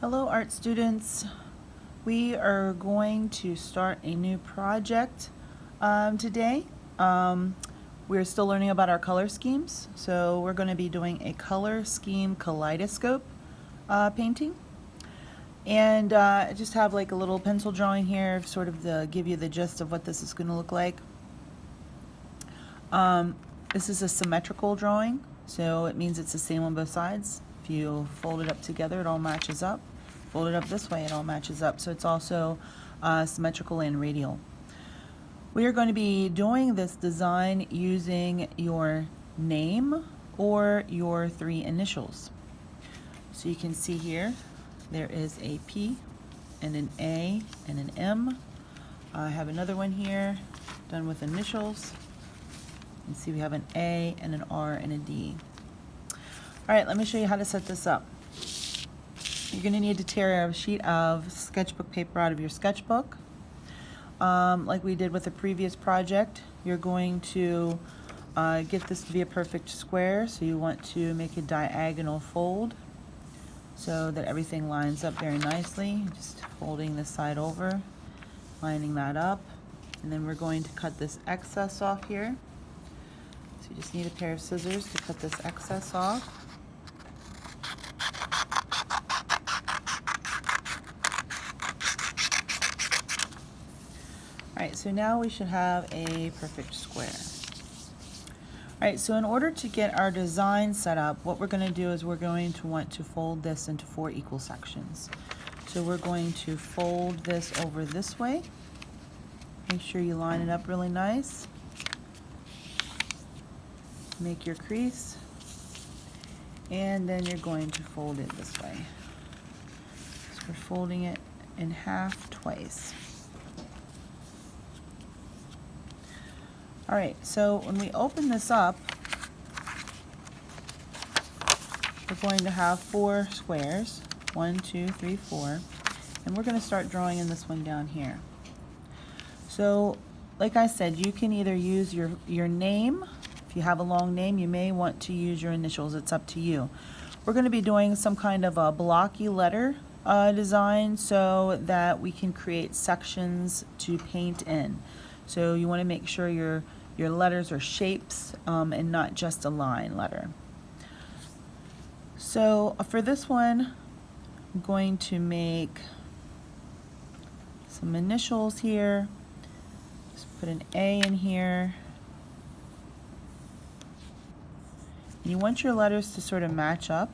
Hello art students. We are going to start a new project today. We're still learning about our color schemes, so we're going to be doing a color scheme kaleidoscope painting. And I just have like a little pencil drawing here, sort of to give you the gist of what this is going to look like. This is a symmetrical drawing, so it means it's the same on both sides. If you fold it up together, it all matches up. Fold it up this way, it all matches up. So it's also symmetrical and radial. We are going to be doing this design using your name or your 3 initials. So you can see here, there is a P and an A and an M. I have another one here done with initials. You can see we have an A and an R and a D. All right, let me show you how to set this up. You're going to need to tear a sheet of sketchbook paper out of your sketchbook. Like we did with the previous project, you're going to get this to be a perfect square, so you want to make a diagonal fold so that everything lines up very nicely. Just folding this side over, lining that up, and then we're going to cut this excess off here. So you just need a pair of scissors to cut this excess off. Alright, so now we should have a perfect square. Alright, so in order to get our design set up, what we're going to do is we're going to want to fold this into 4 equal sections. So we're going to fold this over this way. Make sure you line it up really nice. Make your crease. And then you're going to fold it this way. So we're folding it in half twice. Alright, so when we open this up, we're going to have 4 squares. 1, 2, 3, 4. And we're going to start drawing in this one down here. So, like I said, you can either use your name. If you have a long name, you may want to use your initials. It's up to you. We're going to be doing some kind of a blocky letter design so that we can create sections to paint in. So you want to make sure your letters are shapes and not just a line letter. So for this one, I'm going to make some initials here. Just put an A in here. You want your letters to sort of match up.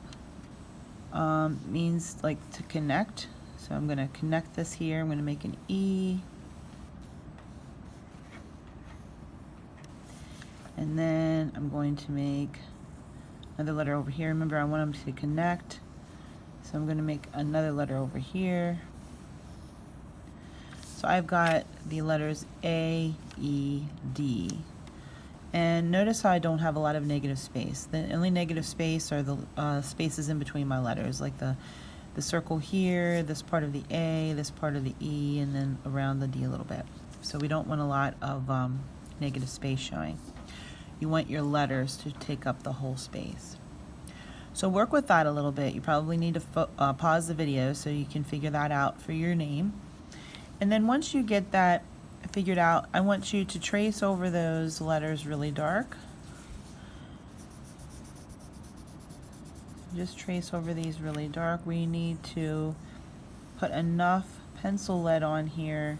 Means like to connect. So I'm going to connect this here. I'm going to make an E. And then I'm going to make another letter over here. Remember, I want them to connect. So I'm going to make another letter over here. So I've got the letters A, E, D. And notice how I don't have a lot of negative space. The only negative space are the spaces in between my letters, like the circle here, this part of the A, this part of the E, and then around the D a little bit. So we don't want a lot of negative space showing. You want your letters to take up the whole space. So work with that a little bit. You probably need to pause the video so you can figure that out for your name. And then once you get that figured out, I want you to trace over those letters really dark. Just trace over these really dark. We need to put enough pencil lead on here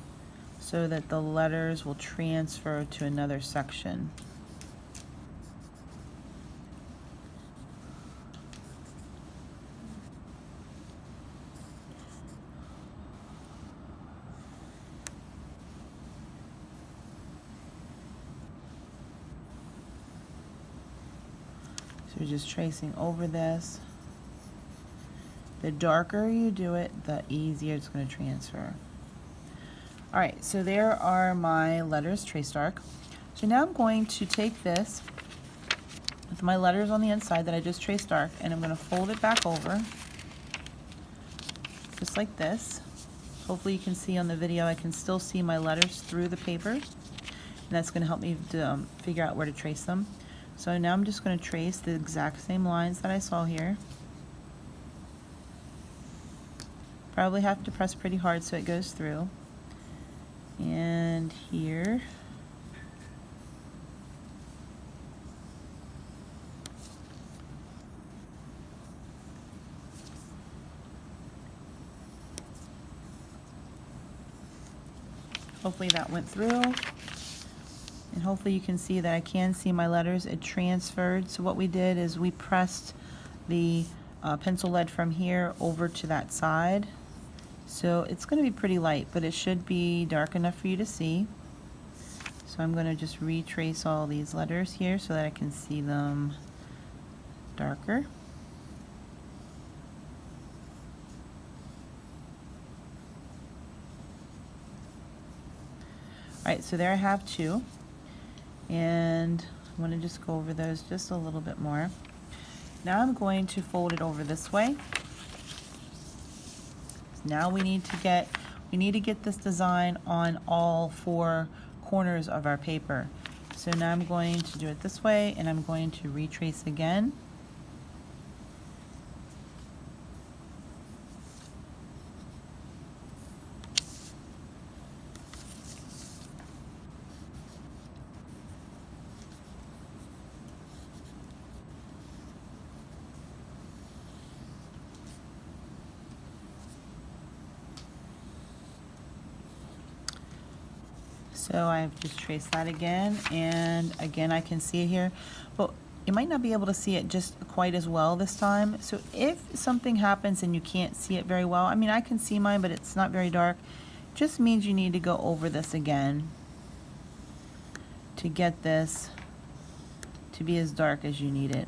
so that the letters will transfer to another section. So you're just tracing over this. The darker you do it, the easier it's going to transfer. Alright, so there are my letters traced dark. So now I'm going to take this with my letters on the inside that I just traced dark, and I'm going to fold it back over, just like this. Hopefully you can see on the video, I can still see my letters through the paper, and that's going to help me to, figure out where to trace them. So now I'm just going to trace the exact same lines that I saw here. probably have to press pretty hard so it goes through. And here. Hopefully that went through. And hopefully you can see that I can see my letters. It transferred. So what we did is we pressed the pencil lead from here over to that side. So it's going to be pretty light, but it should be dark enough for you to see. So I'm going to just retrace all these letters here so that I can see them darker. Alright, so there I have two. And I'm going to just go over those just a little bit more. Now I'm going to fold it over this way. Now we need to get this design on all four corners of our paper. So now I'm going to do it this way, and I'm going to retrace again. So I've just traced that again, and again I can see it here, but you might not be able to see it just quite as well this time. So if something happens and you can't see it very well, I mean I can see mine but it's not very dark, just means you need to go over this again to get this to be as dark as you need it.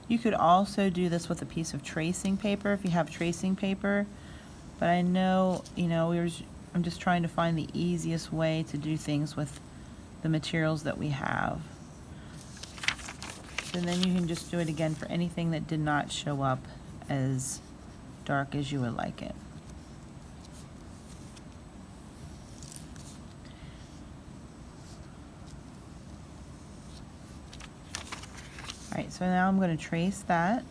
You could also do this with a piece of tracing paper if you have tracing paper, but I know, I'm just trying to find the easiest way to do things with the materials that we have. And then you can just do it again for anything that did not show up as dark as you would like it. Alright, so now I'm going to trace that.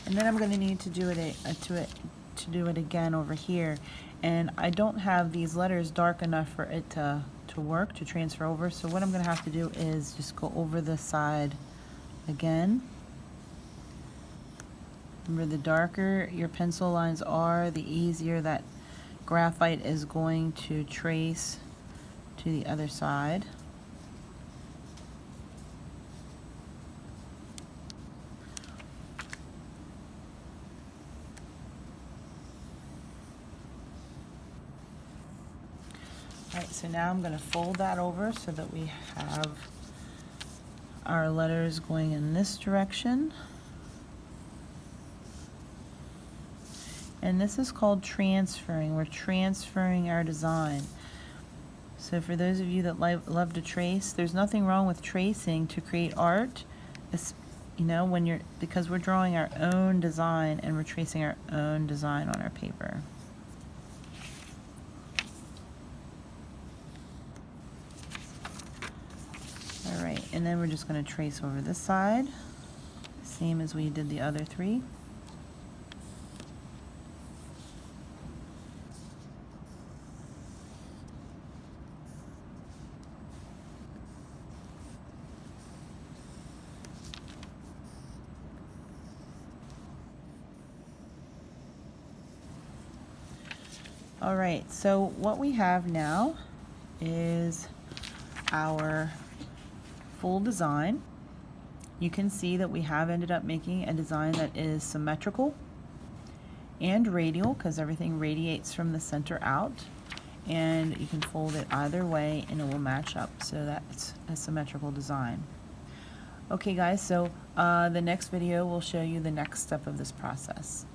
And then I'm going to need to do it again over here, and I don't have these letters dark enough for it to work, to transfer over. So what I'm going to have to do is just go over the side again. Remember, the darker your pencil lines are, the easier that graphite is going to trace to the other side. Alright, so now I'm going to fold that over so that we have our letters going in this direction. And this is called transferring. We're transferring our design. So for those of you that love to trace, there's nothing wrong with tracing to create art. It's, because we're drawing our own design and we're tracing our own design on our paper. Alright, and then we're just going to trace over this side, same as we did the other three. Alright, so what we have now is our full design. You can see that we have ended up making a design that is symmetrical and radial, because everything radiates from the center out, and you can fold it either way and it will match up, so that's a symmetrical design. Okay guys, so the next video will show you the next step of this process.